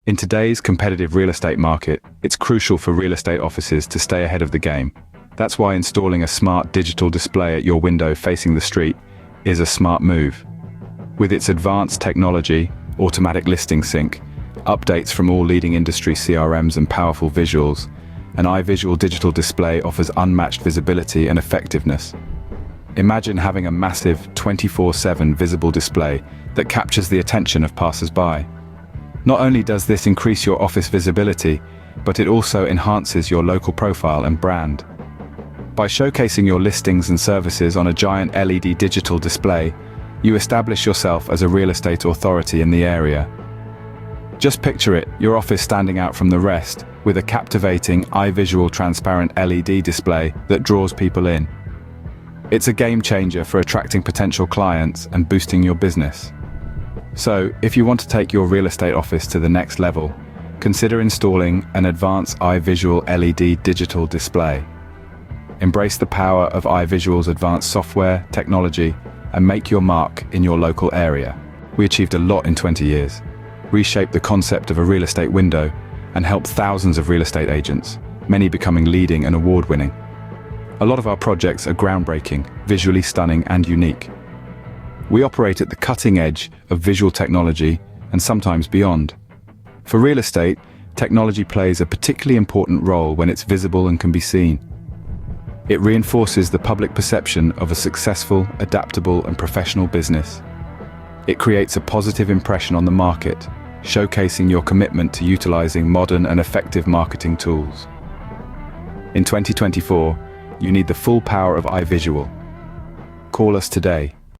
In today's competitive real estate market, it's crucial for real estate offices to stay ahead of the game. That's why installing a smart digital display at your window facing the street is a smart move. With its advanced technology, automatic listing sync, updates from all leading industry CRMs and powerful visuals, an iVisual digital display offers unmatched visibility and effectiveness. Imagine having a massive 24/7 visible display that captures the attention of passersby. Not only does this increase your office visibility, but it also enhances your local profile and brand. By showcasing your listings and services on a giant LED digital display, you establish yourself as a real estate authority in the area. Just picture it, your office standing out from the rest, with a captivating iVisual transparent LED display that draws people in. It's a game changer for attracting potential clients and boosting your business. So, if you want to take your real estate office to the next level, consider installing an advanced iVisual LED digital display. Embrace the power of iVisual's advanced software, technology, and make your mark in your local area. We achieved a lot in 20 years, reshaped the concept of a real estate window, and helped thousands of real estate agents, many becoming leading and award-winning. A lot of our projects are groundbreaking, visually stunning, and unique. We operate at the cutting edge of visual technology and sometimes beyond. For real estate, technology plays a particularly important role when it's visible and can be seen. It reinforces the public perception of a successful, adaptable, and professional business. It creates a positive impression on the market, showcasing your commitment to utilizing modern and effective marketing tools. In 2024, you need the full power of iVisual. Call us today.